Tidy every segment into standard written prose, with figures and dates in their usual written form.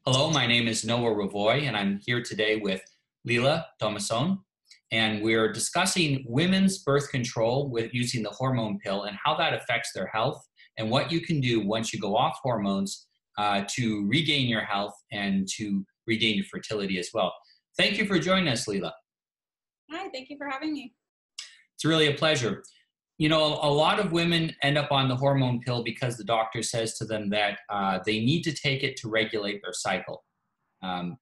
Hello, my name is Noah Ravoy, and I'm here today with Leila Tomasone, and we're discussing women's birth control with using the hormone pill and how that affects their health and what you can do once you go off hormones to regain your health and to regain your fertility as well. Thank you for joining us, Leila. Hi, thank you for having me. It's really a pleasure. You know, a lot of women end up on the hormone pill because the doctor says to them that they need to take it to regulate their cycle.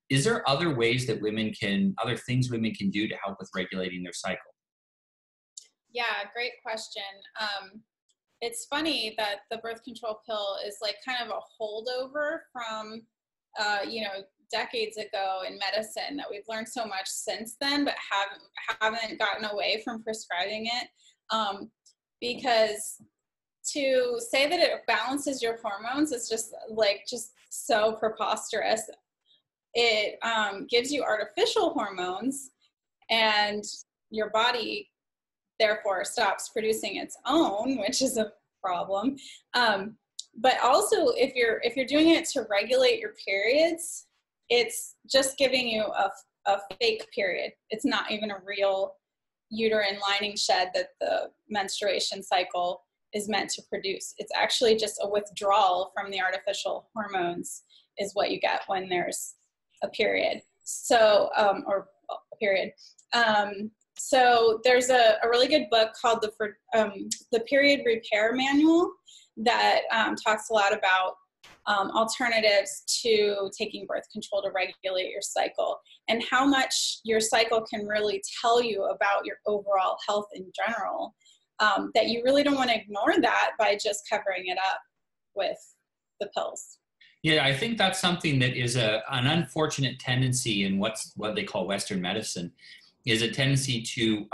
Is there other ways that other things women can do to help with regulating their cycle? Yeah, great question. It's funny that the birth control pill is like kind of a holdover from, decades ago in medicine, that we've learned so much since then, but haven't gotten away from prescribing it. Because to say that it balances your hormones is just so preposterous. It gives you artificial hormones, and your body therefore stops producing its own, which is a problem. But also, if you're doing it to regulate your periods, it's just giving you a fake period. It's not even a real uterine lining shed that the menstruation cycle is meant to produce. It's actually just a withdrawal from the artificial hormones is what you get when there's a period. So, or a period. So there's a really good book called the Period Repair Manual that talks a lot about alternatives to taking birth control to regulate your cycle, and how much your cycle can really tell you about your overall health in general, that you really don't want to ignore that by just covering it up with the pills. Yeah, I think that's something that is an unfortunate tendency in what they call Western medicine, is a tendency to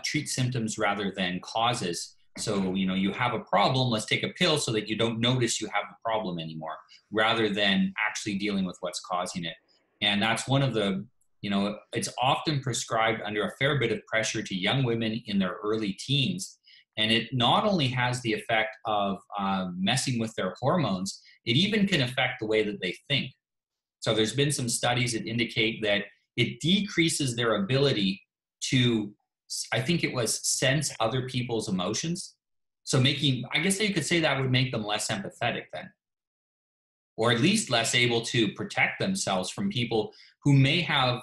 treat symptoms rather than causes. So, you have a problem, let's take a pill so that you don't notice you have the problem anymore, rather than actually dealing with what's causing it. And that's one of the, it's often prescribed under a fair bit of pressure to young women in their early teens. And it not only has the effect of messing with their hormones, it even can affect the way that they think. So there's been some studies that indicate that it decreases their ability to, I think it was, sense other people's emotions. So I guess you could say that would make them less empathetic then, or at least less able to protect themselves from people who may have,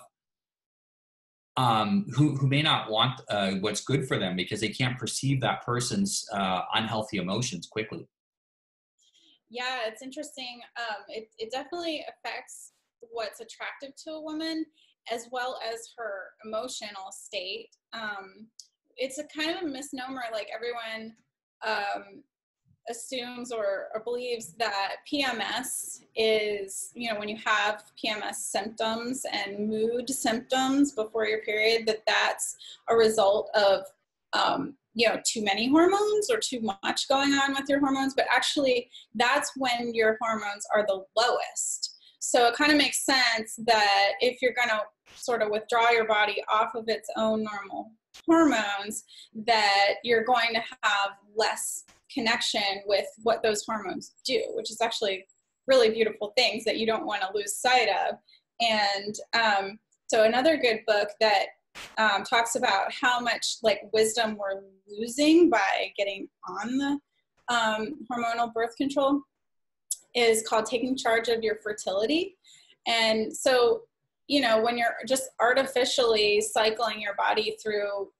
who may not want what's good for them, because they can't perceive that person's unhealthy emotions quickly. Yeah, it's interesting. It definitely affects what's attractive to a woman, as well as her emotional state. It's a kind of a misnomer, like everyone assumes or believes that PMS is, when you have PMS symptoms and mood symptoms before your period, that's a result of, too many hormones or too much going on with your hormones. But actually, that's when your hormones are the lowest. So it kind of makes sense that if you're going to sort of withdraw your body off of its own normal hormones, that you're going to have less connection with what those hormones do, which is actually really beautiful things that you don't want to lose sight of. And so another good book that talks about how much wisdom we're losing by getting on the hormonal birth control is called Taking Charge of Your Fertility. And so, when you're just artificially cycling your body through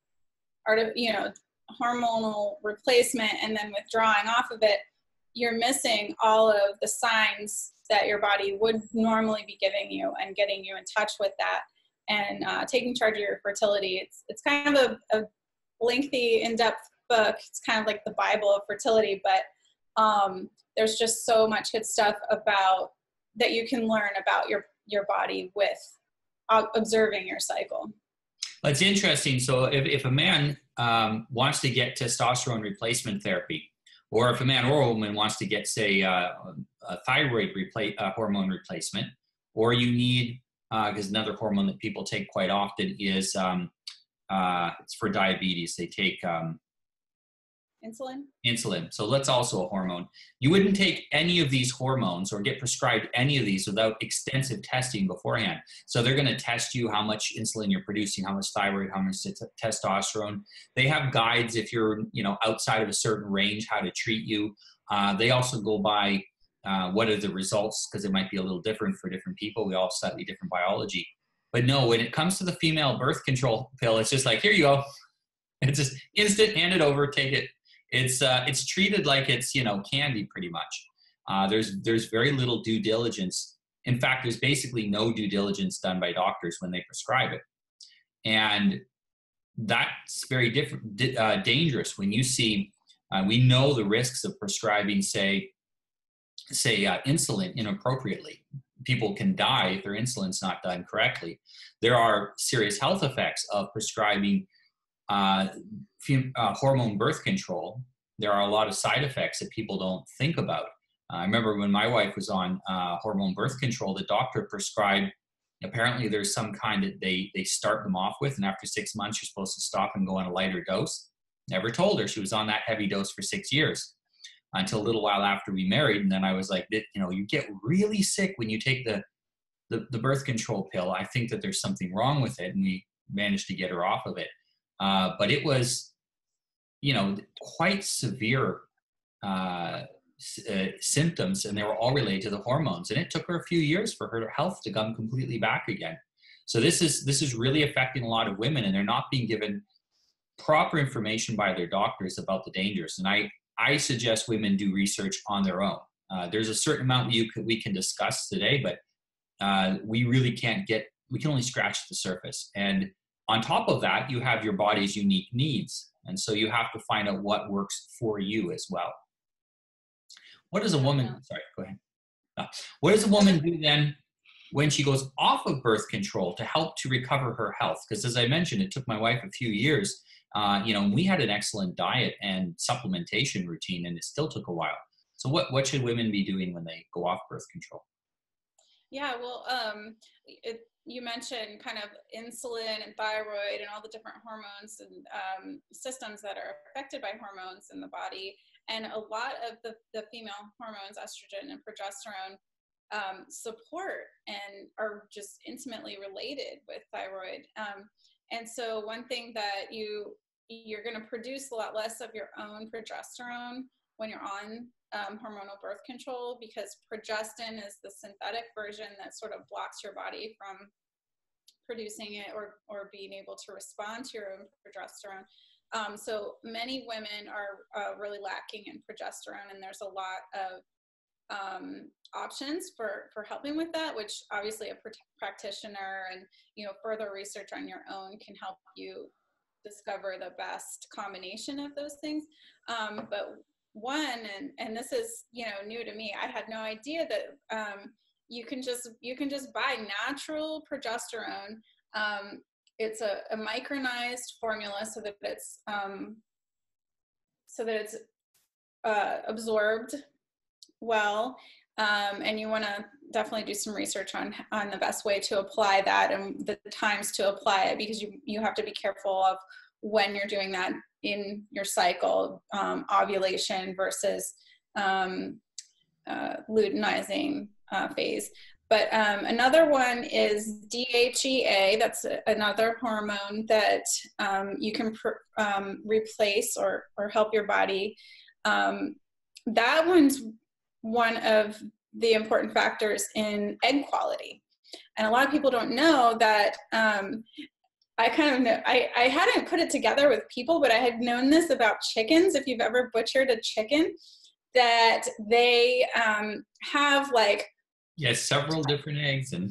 hormonal replacement and then withdrawing off of it, you're missing all of the signs that your body would normally be giving you and getting you in touch with that. And Taking Charge of Your Fertility, it's kind of a lengthy, in-depth book. It's kind of like the Bible of fertility, but there's just so much good stuff about that you can learn about your body with observing your cycle. It's interesting. So if a man wants to get testosterone replacement therapy, or if a man or a woman wants to get, say, a thyroid hormone replacement, or you need, because another hormone that people take quite often is, it's for diabetes. They take Insulin? Insulin. So that's also a hormone. You wouldn't take any of these hormones or get prescribed any of these without extensive testing beforehand. So they're going to test you how much insulin you're producing, how much thyroid, how much testosterone. They have guides if you're, outside of a certain range, how to treat you. They also go by what are the results, because it might be a little different for different people. We all have slightly different biology. But no, when it comes to the female birth control pill, it's just like, here you go. It's just instant, hand it over, take it. It's treated like it's, candy pretty much. There's very little due diligence. In fact, there's basically no due diligence done by doctors when they prescribe it. And that's very dangerous when you see, we know the risks of prescribing, say insulin inappropriately. People can die if their insulin's not done correctly. There are serious health effects of prescribing hormone birth control. There are a lot of side effects that people don't think about. I remember when my wife was on hormone birth control, the doctor prescribed, apparently there's some kind that they start them off with, and after 6 months you're supposed to stop and go on a lighter dose. Never told her she was on that heavy dose for 6 years until a little while after we married. And then I was like, you get really sick when you take the birth control pill. I think that there's something wrong with it. And we managed to get her off of it. But it was, quite severe symptoms, and they were all related to the hormones. And it took her a few years for her health to come completely back again. So this is really affecting a lot of women, and they're not being given proper information by their doctors about the dangers. And I suggest women do research on their own. There's a certain amount we can discuss today, but we really we can only scratch the surface. And on top of that, you have your body's unique needs. And so you have to find out what works for you as well. What does a woman, sorry, go ahead. What does a woman do then when she goes off of birth control to help to recover her health? Because as I mentioned, it took my wife a few years. We had an excellent diet and supplementation routine, and it still took a while. So what should women be doing when they go off birth control? Yeah, well, you mentioned kind of insulin and thyroid and all the different hormones and systems that are affected by hormones in the body. And a lot of the female hormones, estrogen and progesterone, support and are just intimately related with thyroid. And so one thing that you're going to produce a lot less of your own progesterone when you're on hormonal birth control, because progestin is the synthetic version that sort of blocks your body from producing it or being able to respond to your own progesterone. So many women are really lacking in progesterone, and there's a lot of options for helping with that, which obviously a practitioner and further research on your own can help you discover the best combination of those things. But one, and this is new to me, I had no idea that you can just buy natural progesterone. It's a micronized formula so that it's absorbed well. And you want to definitely do some research on the best way to apply that and the times to apply it, because you have to be careful of when you're doing that in your cycle, ovulation versus luteinizing phase. But another one is DHEA. That's another hormone that you can replace or help your body. That one's one of the important factors in egg quality. And a lot of people don't know that. I kind of know, I hadn't put it together with people, but I had known this about chickens. If you've ever butchered a chicken, that they have like, yes, several different eggs. And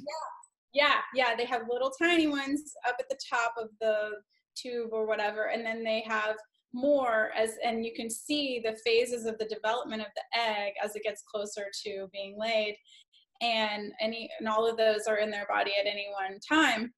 yeah, they have little tiny ones up at the top of the tube or whatever, and then they have more and you can see the phases of the development of the egg as it gets closer to being laid, and all of those are in their body at any one time.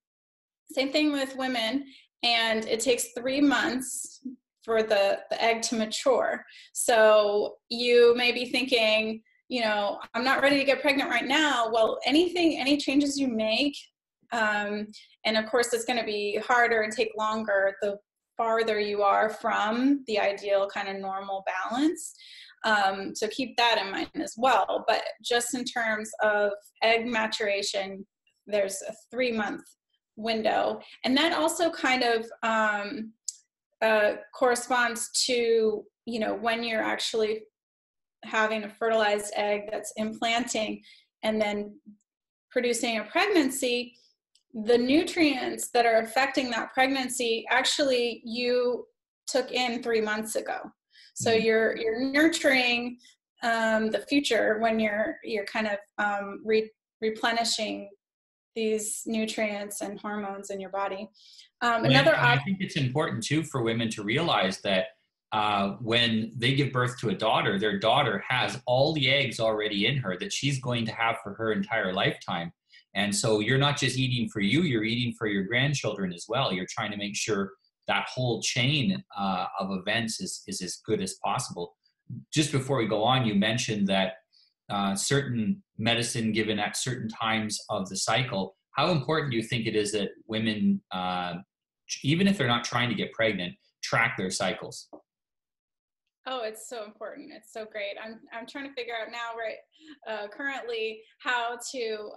Same thing with women, and it takes 3 months for the egg to mature. So you may be thinking, I'm not ready to get pregnant right now. Well, any changes you make, and of course it's going to be harder and take longer the farther you are from the ideal kind of normal balance. So keep that in mind as well. But just in terms of egg maturation, there's a 3-month window. And that also kind of corresponds to, you know, when you're actually having a fertilized egg that's implanting and then producing a pregnancy. The nutrients that are affecting that pregnancy, actually you took in 3 months ago. So you're nurturing the future when you're kind of replenishing these nutrients and hormones in your body. I think it's important too for women to realize that when they give birth to a daughter, their daughter has all the eggs already in her that she's going to have for her entire lifetime. And so you're not just eating for you, you're eating for your grandchildren as well. You're trying to make sure that whole chain of events is as good as possible. Just before we go on, you mentioned that certain medicine given at certain times of the cycle. How important do you think it is that women, even if they're not trying to get pregnant, track their cycles? Oh, it's so important. It's so great. I'm trying to figure out now, right, currently how to,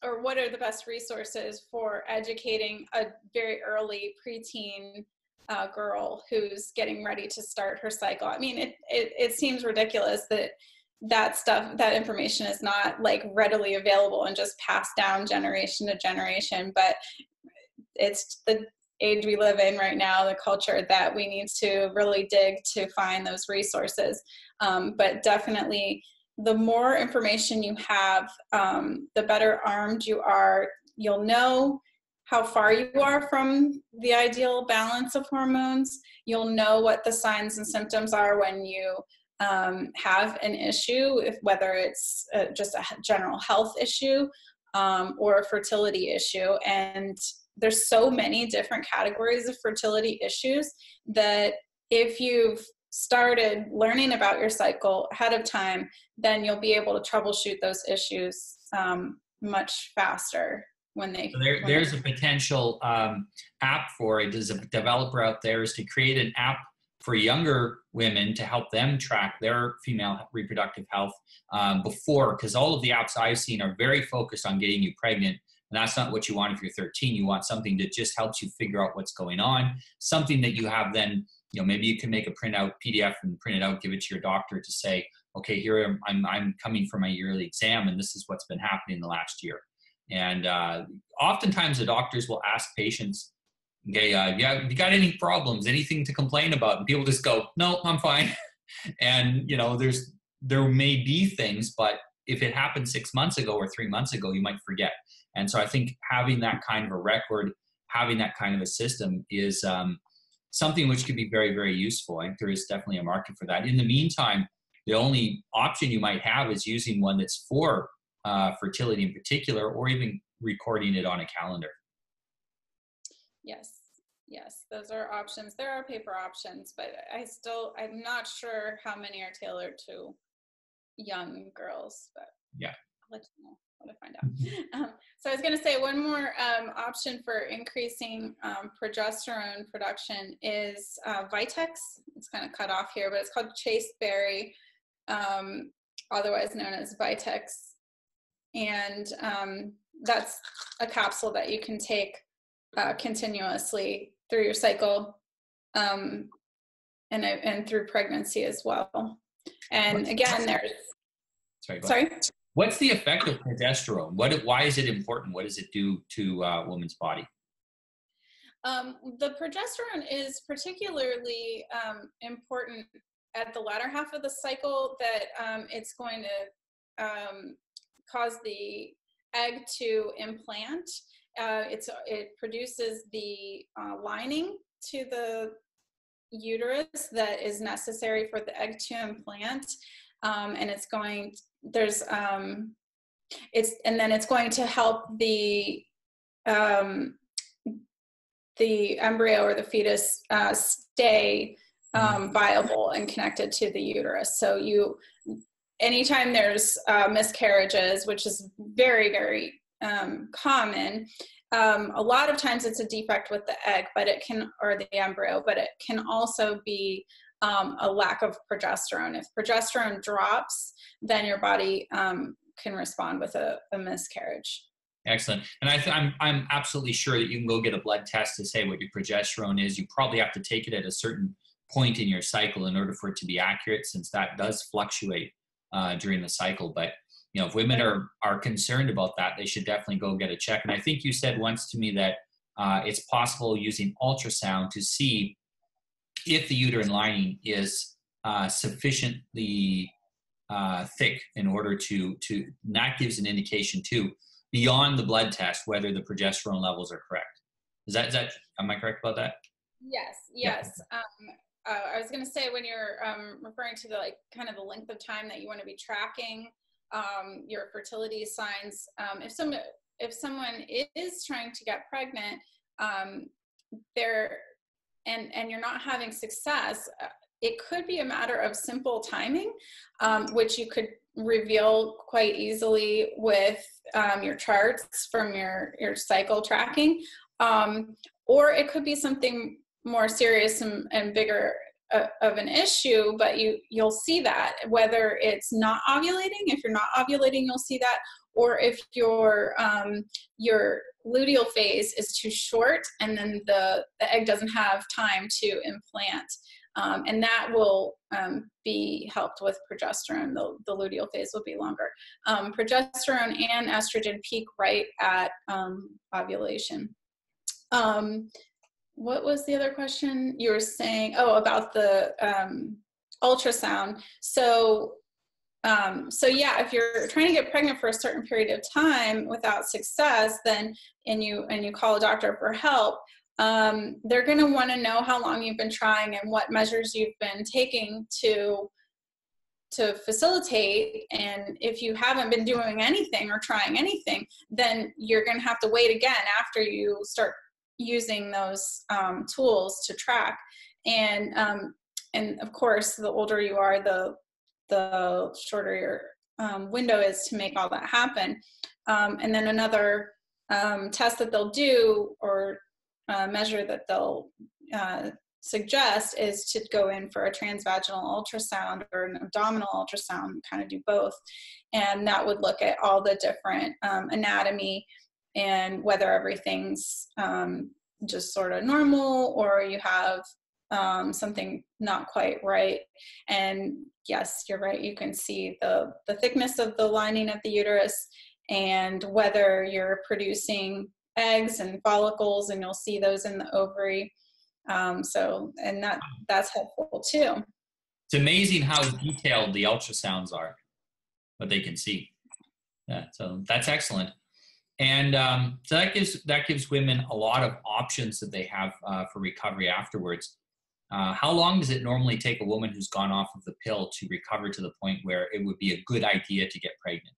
or what are the best resources for educating a very early preteen girl who's getting ready to start her cycle. I mean, it seems ridiculous that information is not like readily available and just passed down generation to generation, but it's the age we live in right now, the culture, that we need to really dig to find those resources. But definitely the more information you have, the better armed you are. You'll know how far you are from the ideal balance of hormones. You'll know what the signs and symptoms are when you have an issue, whether it's just a general health issue or a fertility issue. And there's so many different categories of fertility issues that if you've started learning about your cycle ahead of time, then you'll be able to troubleshoot those issues much faster when they. So there's a potential app for it. There's a developer out there is to create an app for younger women to help them track their female reproductive health before, because all of the apps I've seen are very focused on getting you pregnant. And that's not what you want if you're 13. You want something that just helps you figure out what's going on, something that you have then, you know, maybe you can make a printout PDF and print it out, give it to your doctor to say, okay, here I'm coming for my yearly exam and this is what's been happening the last year. And oftentimes the doctors will ask patients, okay, you got any problems, anything to complain about? And people just go, no, I'm fine. And, you know, there may be things, but if it happened 6 months ago or 3 months ago, you might forget. And so I think having that kind of a record, having that kind of a system is something which could be very, very useful. I think there is definitely a market for that. In the meantime, the only option you might have is using one that's for fertility in particular, or even recording it on a calendar. Yes, those are options. There are paper options, but I'm not sure how many are tailored to young girls, but yeah, I'll let you know when I find out. So I was going to say one more option for increasing progesterone production is Vitex. It's kind of cut off here, but it's called chasteberry, otherwise known as Vitex. And that's a capsule that you can take continuously through your cycle and through pregnancy as well. And again, there's... Sorry? What's the effect of progesterone? Why is it important? What does it do to a woman's body? The progesterone is particularly important at the latter half of the cycle, that it's going to cause the egg to implant. It produces the lining to the uterus that is necessary for the egg to implant, and it's going to help the embryo or the fetus stay viable and connected to the uterus. So anytime there's miscarriages, which is very, very common, A lot of times it's a defect with the egg, but it can, or the embryo, but it can also be a lack of progesterone. If progesterone drops, then your body can respond with a miscarriage. Excellent. And I'm absolutely sure that you can go get a blood test to say what your progesterone is. You probably have to take it at a certain point in your cycle in order for it to be accurate, since that does fluctuate during the cycle. But you know, if women are concerned about that, they should definitely go get a check. And I think you said once to me that it's possible using ultrasound to see if the uterine lining is sufficiently thick in order to and that gives an indication too, beyond the blood test, whether the progesterone levels are correct. Is that am I correct about that? Yes. Yeah. I was going to say, when you're referring to the kind of the length of time that you want to be tracking your fertility signs, if someone is trying to get pregnant, and you're not having success, it could be a matter of simple timing, which you could reveal quite easily with your charts from your cycle tracking, or it could be something more serious and bigger of an issue, but you'll see that, whether it's not ovulating. If you're not ovulating, you'll see that, or if your luteal phase is too short, and then the egg doesn't have time to implant, and that will be helped with progesterone. The luteal phase will be longer. Progesterone and estrogen peak right at ovulation. What was the other question you were saying? Oh, about the ultrasound. So yeah, if you're trying to get pregnant for a certain period of time without success, then and you call a doctor for help, they're going to want to know how long you've been trying and what measures you've been taking to facilitate. And if you haven't been doing anything or trying anything, then you're going to have to wait again after you start using those tools to track. And of course, the older you are, the shorter your window is to make all that happen. And then another test that they'll do, or measure that they'll suggest, is to go in for a transvaginal ultrasound or an abdominal ultrasound, kind of do both. And that would look at all the different anatomy and whether everything's just sort of normal, or you have something not quite right. And yes, you're right, you can see the thickness of the lining of the uterus and whether you're producing eggs and follicles, and you'll see those in the ovary. And that's helpful too. It's amazing how detailed the ultrasounds are, what they can see. Yeah, so that's excellent. And so that gives women a lot of options that they have for recovery afterwards. How long does it normally take a woman who's gone off of the pill to recover to the point where it would be a good idea to get pregnant?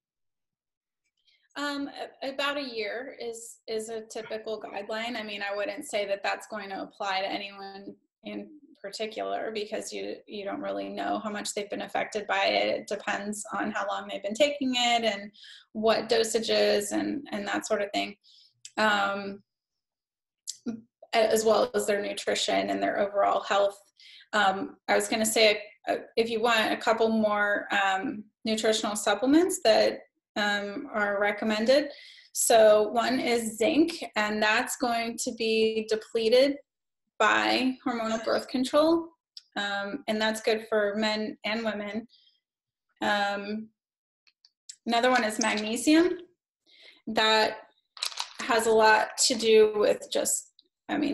About a year is a typical guideline. I mean, I wouldn't say that that's going to apply to anyone in particular, because you don't really know how much they've been affected by it. It depends on how long they've been taking it and what dosages and that sort of thing, as well as their nutrition and their overall health. I was going to say, if you want a couple more nutritional supplements that are recommended. So one is zinc, and that's going to be depleted by hormonal birth control, and that's good for men and women. Another one is magnesium. That has a lot to do with just,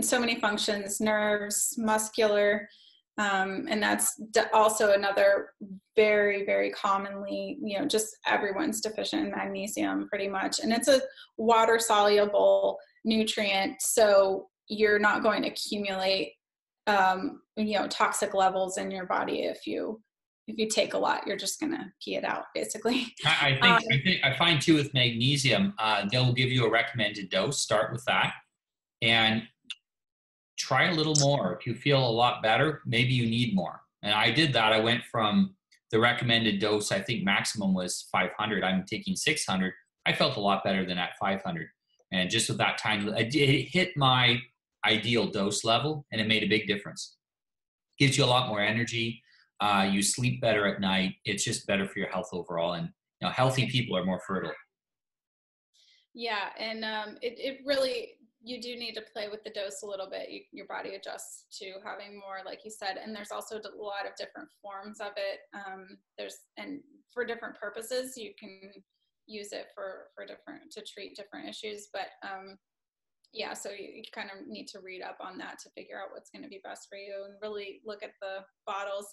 so many functions: nerves, muscular, and that's also another very, very commonly, just everyone's deficient in magnesium pretty much. And it's a water soluble nutrient, so you're not going to accumulate, toxic levels in your body. If you take a lot, you're just going to pee it out, basically. I find too with magnesium, they'll give you a recommended dose. Start with that and try a little more. If you feel a lot better, maybe you need more. And I did that. I went from the recommended dose, I think maximum was 500. I'm taking 600. I felt a lot better than at 500. And just with that time, it hit my ideal dose level, and it made a big difference. Gives you a lot more energy. You sleep better at night. It's just better for your health overall. And healthy people are more fertile. Yeah, and it really, you do need to play with the dose a little bit. Your body adjusts to having more, like you said, and there's also a lot of different forms of it. And for different purposes, you can use it for different, to treat different issues. But yeah, so you kind of need to read up on that to figure out what's going to be best for you, and really look at the bottles.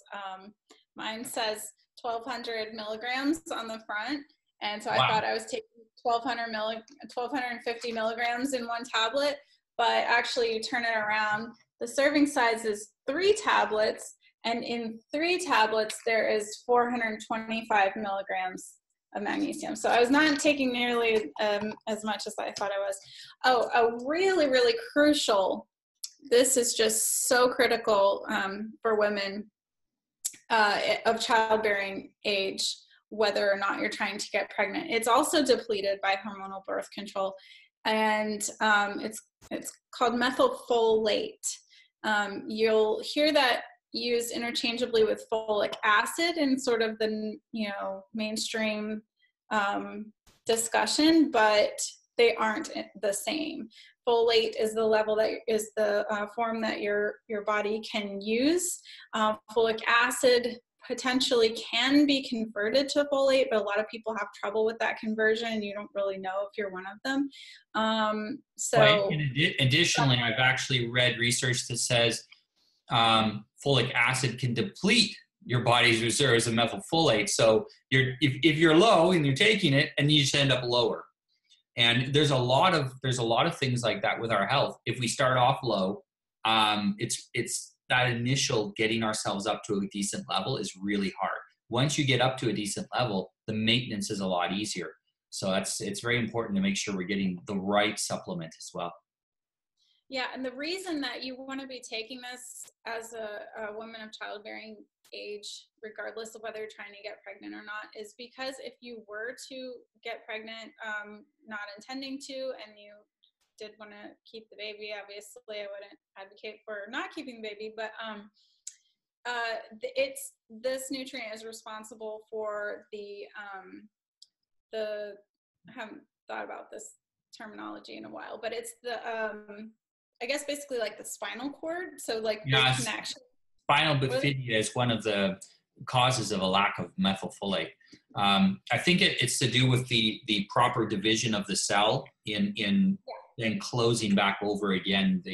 Mine says 1,200 milligrams on the front. And so I thought I was taking 1,250 milligrams in one tablet, but actually you turn it around. The serving size is 3 tablets, and in 3 tablets, there is 425 milligrams of magnesium. So I was not taking nearly as much as I thought I was. Oh, a really, really crucial, this is just so critical for women of childbearing age, whether or not you're trying to get pregnant. It's also depleted by hormonal birth control, and it's called methylfolate. You'll hear that used interchangeably with folic acid in sort of the mainstream discussion, but they aren't the same. Folate is the level that is the form that your body can use. Folic acid potentially can be converted to folate, but a lot of people have trouble with that conversion, and you don't really know if you're one of them. Additionally, I've actually read research that says folic acid can deplete your body's reserves of methylfolate. So if you're low and you're taking it, and you just end up lower. And there's a lot of things like that with our health. If we start off low, it's that initial getting ourselves up to a decent level is really hard. Once you get up to a decent level, the maintenance is a lot easier. So it's very important to make sure we're getting the right supplement as well. Yeah, and the reason that you want to be taking this as a woman of childbearing age, regardless of whether you're trying to get pregnant or not, is because if you were to get pregnant, not intending to, and you did want to keep the baby, obviously I wouldn't advocate for not keeping the baby, but this nutrient is responsible for the I haven't thought about this terminology in a while, but it's the I guess basically like the spinal cord, so like the connection. Spinal bifida is one of the causes of a lack of methylfolate. I think it's to do with the proper division of the cell in closing back over again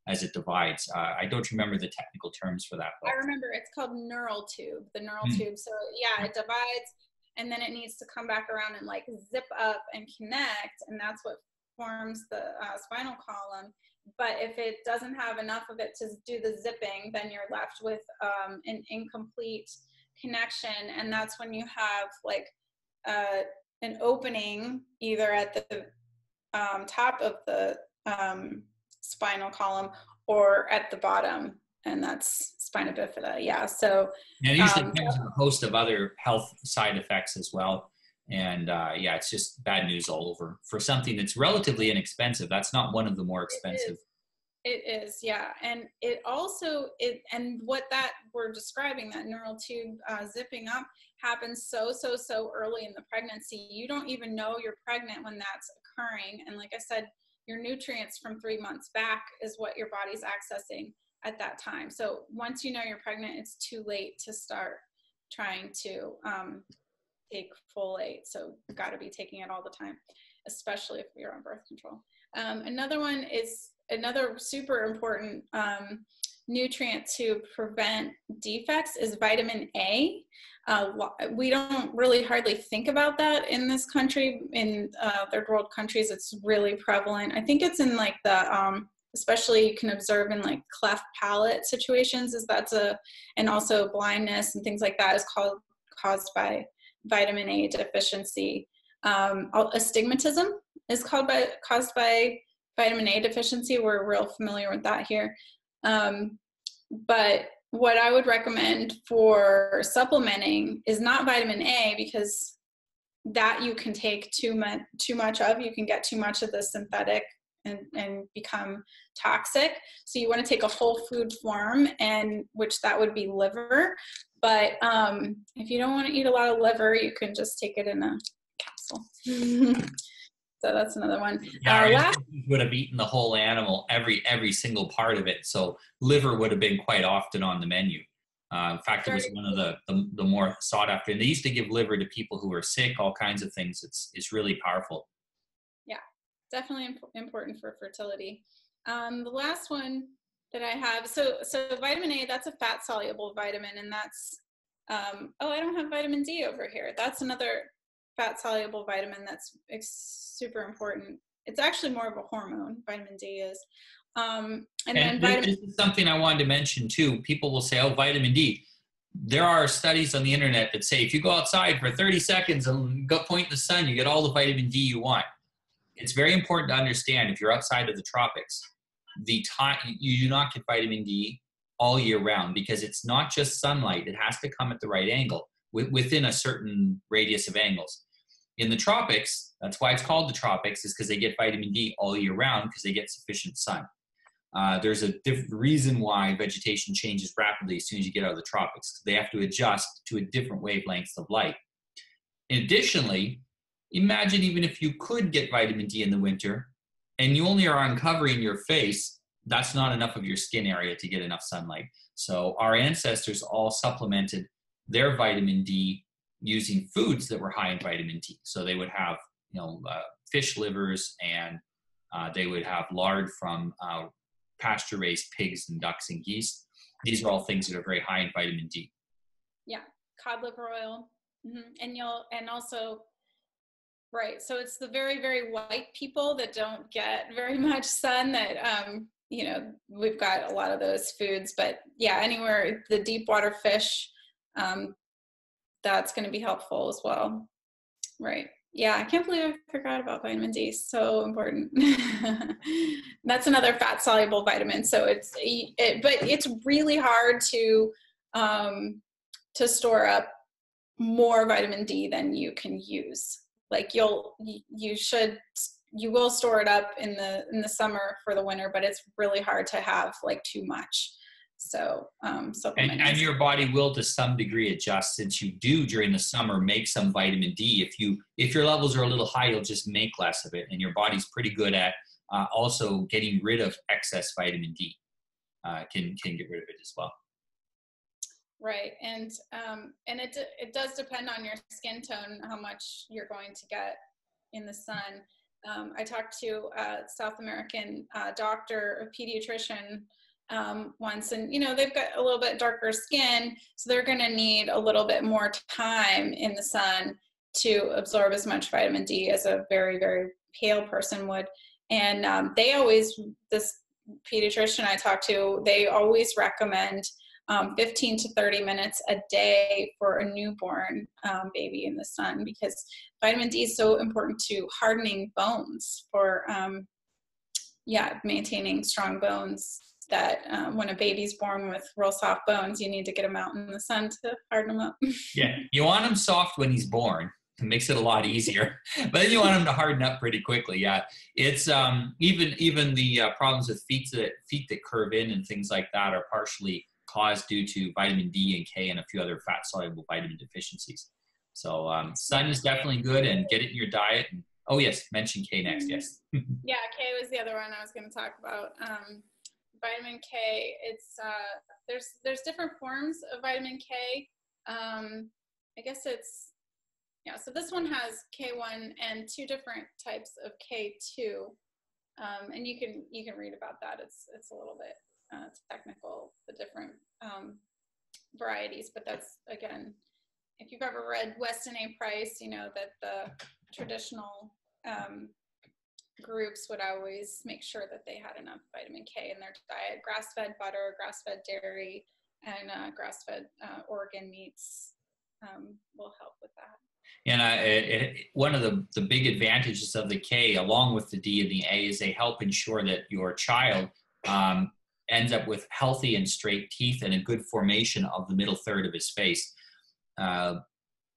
as it divides. I don't remember the technical terms for that. But I remember it's called neural tube, the neural tube. So yeah, it divides, and then it needs to come back around and like zip up and connect, and that's what forms the spinal column. But if it doesn't have enough of it to do the zipping, then you're left with an incomplete connection, and that's when you have like an opening either at the top of the spinal column or at the bottom, and that's spina bifida. Yeah, so it usually comes with a host of other health side effects as well. And it's just bad news all over for something that's relatively inexpensive. That's not one of the more expensive. It is, yeah. And it also, and what that we're describing, that neural tube zipping up, happens so early in the pregnancy. You don't even know you're pregnant when that's occurring. And like I said, your nutrients from 3 months back is what your body's accessing at that time. So once you know you're pregnant, it's too late to start trying to take folate. So you've got to be taking it all the time, especially if you're on birth control. Another one is another super important nutrient to prevent defects is vitamin A. We don't really hardly think about that in this country. In third world countries, it's really prevalent. I think it's in like the especially you can observe in like cleft palate situations, and also blindness and things like that is caused by vitamin A deficiency. Astigmatism is caused by vitamin A deficiency. We're real familiar with that here. But what I would recommend for supplementing is not vitamin A, because that you can take too much of. You can get too much of the synthetic and become toxic. So you want to take a whole food form, and which that would be liver. But if you don't want to eat a lot of liver, you can just take it in a capsule. So that's another one. Yeah, our ancestors would have eaten the whole animal, every single part of it. So liver would have been quite often on the menu. In fact, it was one of the more sought after. And they used to give liver to people who were sick, all kinds of things. It's really powerful. Yeah, definitely important for fertility. The last one that I have, so vitamin A, that's a fat soluble vitamin, and that's oh, I don't have vitamin D over here. That's another fat soluble vitamin that's super important. It's actually more of a hormone. Vitamin D is. And then this is something I wanted to mention too. People will say, oh, vitamin D. There are studies on the internet that say if you go outside for 30 seconds and go point in the sun, you get all the vitamin D you want. It's very important to understand if you're outside of the tropics, you do not get vitamin D all year round, because it's not just sunlight. It has to come at the right angle within a certain radius of angles. In the tropics, that's why it's called the tropics, is because they get vitamin D all year round because they get sufficient sun. There's a different reason why vegetation changes rapidly as soon as you get out of the tropics. They have to adjust to a different wavelengths of light. Additionally, imagine even if you could get vitamin D in the winter and you only are uncovering your face, that's not enough of your skin area to get enough sunlight. So our ancestors all supplemented their vitamin D using foods that were high in vitamin D. So they would have, fish livers, and they would have lard from pasture-raised pigs and ducks and geese. These are all things that are very high in vitamin D. Yeah, cod liver oil, and also, right. So it's the very, very white people that don't get very much sun that we've got a lot of those foods. But yeah, anywhere the deep water fish, that's going to be helpful as well. Right. Yeah, I can't believe I forgot about vitamin D. So important. That's another fat soluble vitamin. So but it's really hard to store up more vitamin D than you can use. Like you will store it up in the summer for the winter, but it's really hard to have like too much. So and your body will to some degree adjust, since you do during the summer make some vitamin D. If your levels are a little high, you'll just make less of it, and your body's pretty good at also getting rid of excess vitamin D. Can get rid of it as well. Right, and it does depend on your skin tone how much you're going to get in the sun. I talked to a South American doctor, a pediatrician, once, and they've got a little bit darker skin, so they're going to need a little bit more time in the sun to absorb as much vitamin D as a very, very pale person would. And this pediatrician I talked to, they always recommend 15 to 30 minutes a day for a newborn baby in the sun, because vitamin D is so important to hardening bones, for maintaining strong bones. That when a baby's born with real soft bones, you need to get them out in the sun to harden them up. Yeah, you want him soft when he's born. It makes it a lot easier, but then you want him to harden up pretty quickly. Yeah, it's even the problems with feet that curve in and things like that are partially caused due to vitamin D and K and a few other fat soluble vitamin deficiencies. So sun is definitely good, and get it in your diet. And oh yes, mention K next. Yes. Yeah, K was the other one I was going to talk about. Vitamin K, it's there's different forms of vitamin K. I guess so this one has K1 and 2 different types of K2, and you can read about that. It's a little bit technical, the different varieties, but that's, again, if you've ever read Weston A. Price, that the traditional groups would always make sure that they had enough vitamin K in their diet. Grass-fed butter, grass-fed dairy, and grass-fed organ meats will help with that. And one of the big advantages of the K, along with the D and the A, is they help ensure that your child ends up with healthy and straight teeth and a good formation of the middle third of his face.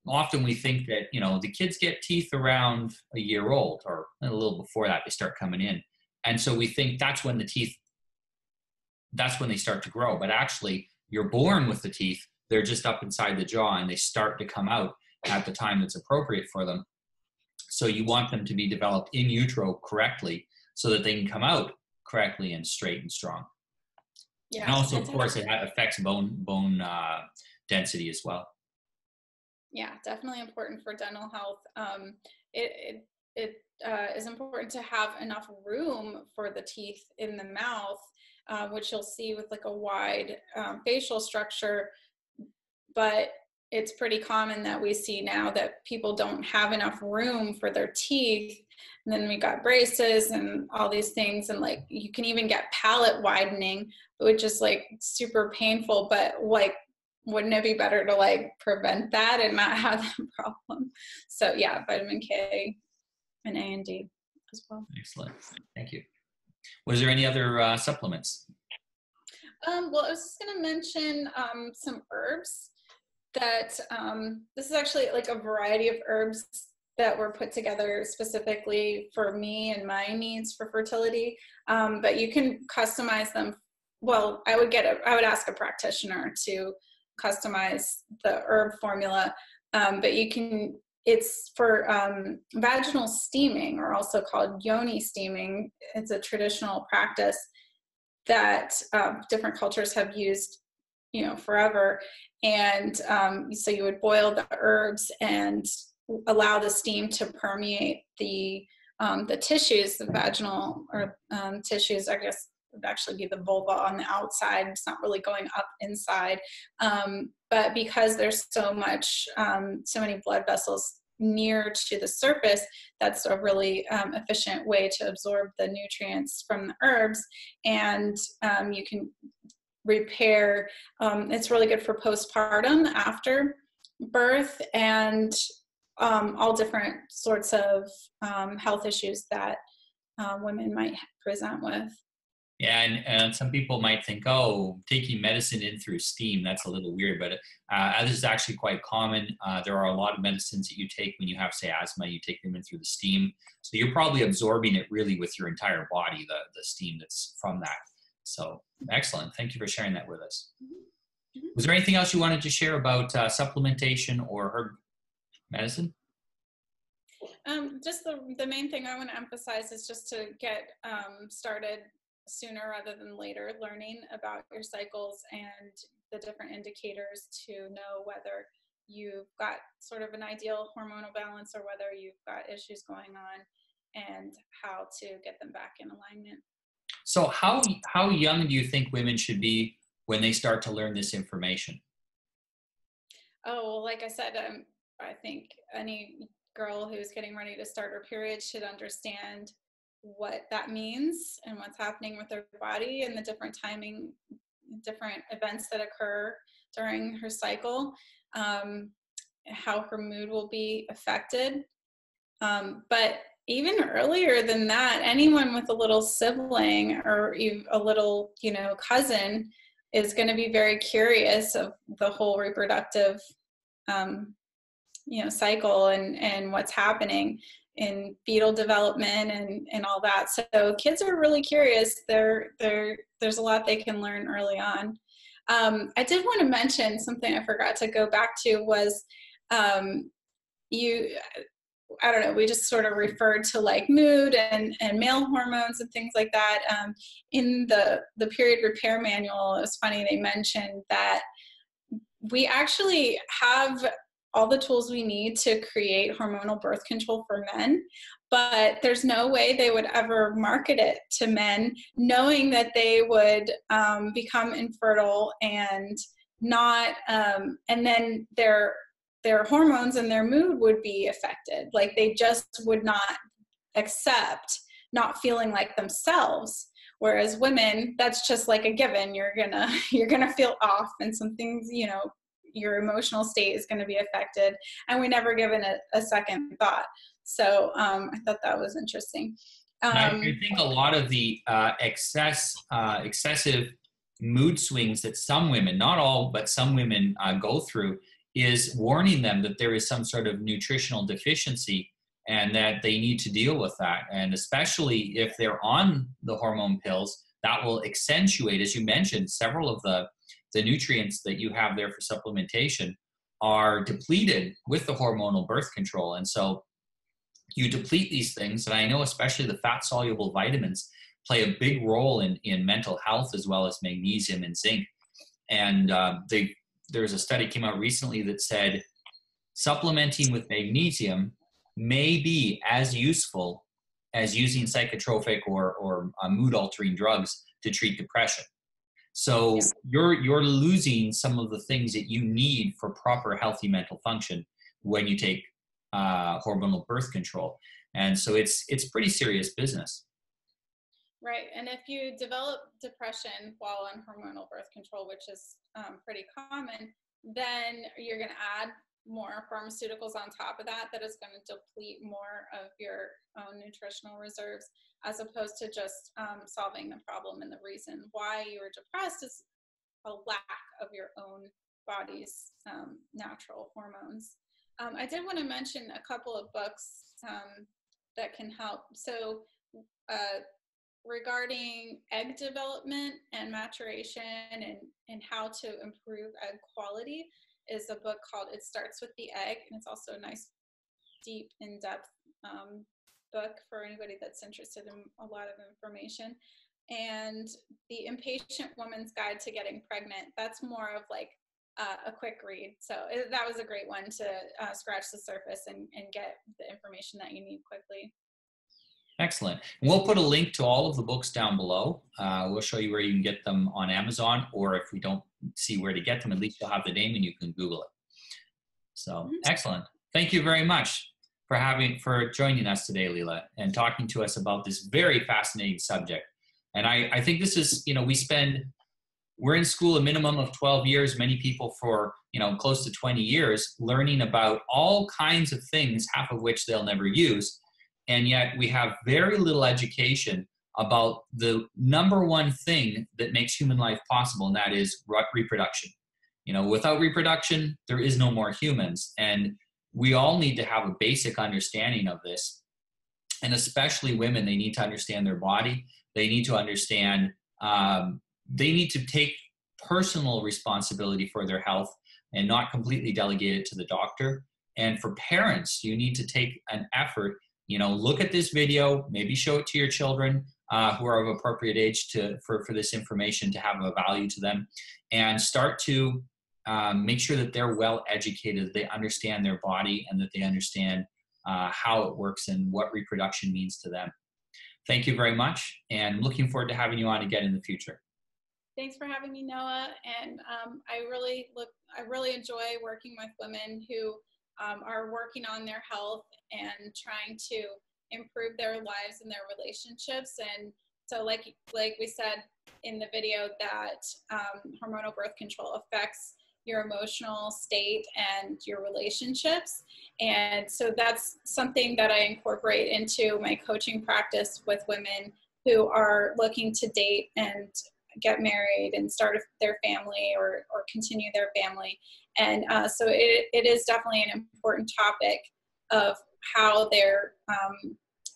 often we think that, you know, the kids get teeth around a year old, or a little before that, they start coming in. And so we think that's when the teeth, that's when they start to grow. But actually, you're born with the teeth. They're just up inside the jaw, and they start to come out at the time that's appropriate for them. So you want them to be developed in utero correctly so that they can come out correctly and straight and strong. Yeah, and also, of course, it affects bone density as well. Yeah, definitely important for dental health. It is important to have enough room for the teeth in the mouth, which you'll see with like a wide facial structure. But it's pretty common that we see now that people don't have enough room for their teeth. And then we got braces and all these things. And like, you can even get palate widening, which is like super painful, but like, wouldn't it be better to like prevent that and not have that problem? So yeah, vitamin K and A and D as well. Excellent. Thank you. Was there any other supplements? Well, I was just going to mention some herbs that this is actually like a variety of herbs that were put together specifically for me and my needs for fertility. But you can customize them. Well, I would ask a practitioner to customize the herb formula, but it's for vaginal steaming, or also called yoni steaming. It's a traditional practice that different cultures have used, you know, forever. And so you would boil the herbs and allow the steam to permeate the tissues, the vaginal or tissues, I guess would actually be the vulva on the outside. It's not really going up inside. But because there's so many blood vessels near to the surface, that's a really efficient way to absorb the nutrients from the herbs. And you can repair, it's really good for postpartum, after birth, and all different sorts of health issues that women might present with. Yeah, and some people might think, oh, taking medicine in through steam, that's a little weird, but this is actually quite common. There are a lot of medicines that you take when you have, say, asthma, you take them in through the steam. So you're probably absorbing it really with your entire body, the steam that's from that. So excellent. Thank you for sharing that with us. Was there anything else you wanted to share about supplementation or herb medicine? Just the main thing I want to emphasize is just to get started sooner rather than later, learning about your cycles and the different indicators to know whether you've got sort of an ideal hormonal balance or whether you've got issues going on, and how to get them back in alignment. So how young do you think women should be when they start to learn this information? Oh, well, like I said, I think any girl who's getting ready to start her period should understand what that means and what's happening with her body and the different events that occur during her cycle, how her mood will be affected. But even earlier than that, anyone with a little sibling or a little, you know, cousin is going to be very curious of the whole reproductive, you know, cycle and what's happening in fetal development and all that. So kids are really curious. There's a lot they can learn early on. I did want to mention something I forgot to go back to was I don't know, we just sort of referred to like mood and male hormones and things like that. In the period repair manual, it was funny, they mentioned that we actually have all the tools we need to create hormonal birth control for men, but there's no way they would ever market it to men, knowing that they would become infertile and not, and then their hormones and their mood would be affected. Like they just would not accept not feeling like themselves. Whereas women, that's just like a given. You're gonna feel off, and some things, you know, your emotional state is going to be affected, and we never given it a second thought. So I thought that was interesting. I think a lot of the excessive mood swings that some women, not all, but some women go through, is warning them that there is some sort of nutritional deficiency and that they need to deal with that. And especially if they're on the hormone pills, that will accentuate, as you mentioned, several of the nutrients that you have there for supplementation are depleted with the hormonal birth control. And so you deplete these things. And I know especially the fat-soluble vitamins play a big role in mental health, as well as magnesium and zinc. And there's a study came out recently that said supplementing with magnesium may be as useful as using psychotropic or mood-altering drugs to treat depression. So you're losing some of the things that you need for proper healthy mental function when you take hormonal birth control. And so it's pretty serious business. Right. And if you develop depression while on hormonal birth control, which is pretty common, then you're going to add more pharmaceuticals on top of that is going to deplete more of your own nutritional reserves, as opposed to just solving the problem. And the reason why you were depressed is a lack of your own body's natural hormones. I did want to mention a couple of books that can help. So regarding egg development and maturation and how to improve egg quality is a book called It Starts with the Egg. And it's also a nice, deep, in-depth book for anybody that's interested in a lot of information. And The Impatient Woman's Guide to Getting Pregnant, that's more of like a quick read. So that was a great one to scratch the surface and get the information that you need quickly. Excellent. And we'll put a link to all of the books down below. We'll show you where you can get them on Amazon, or if we don't see where to get them, at least you'll have the name and you can Google it. So excellent. Thank you very much for joining us today, Leila, and talking to us about this very fascinating subject. And I think this is, we're in school a minimum of 12 years, many people for, close to 20 years, learning about all kinds of things, half of which they'll never use. And yet we have very little education about the number one thing that makes human life possible, and that is reproduction. Without reproduction, there is no more humans. And we all need to have a basic understanding of this. And especially women, they need to understand their body. They need to understand, they need to take personal responsibility for their health and not completely delegate it to the doctor. And for parents, you need to take an effort. Look at this video, maybe show it to your children who are of appropriate age for this information to have a value to them, and start to make sure that they're well educated, that they understand their body, and that they understand how it works and what reproduction means to them. Thank you very much, and looking forward to having you on again in the future. Thanks for having me, Noah. And I really enjoy working with women who are working on their health and trying to improve their lives and their relationships. And so like we said in the video, that hormonal birth control affects your emotional state and your relationships. And so that's something that I incorporate into my coaching practice with women who are looking to date and get married and start their family or continue their family. And so it is definitely an important topic of how they're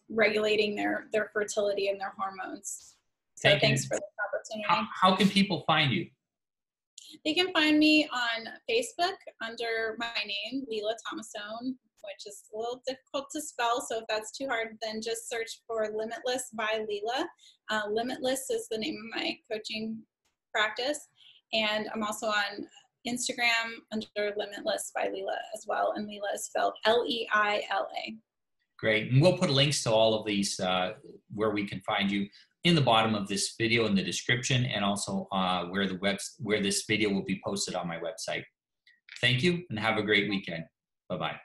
regulating their fertility and their hormones. So thanks for this opportunity. How can people find you? They can find me on Facebook under my name, Leila Tomasone, which is a little difficult to spell. So if that's too hard, then just search for Limitless by Leila. Limitless is the name of my coaching practice. And I'm also on Instagram under Limitless by Leila as well. And Leila is spelled Leila. Great. And we'll put links to all of these where we can find you in the bottom of this video in the description, and also where this video will be posted on my website. Thank you and have a great weekend. Bye-bye.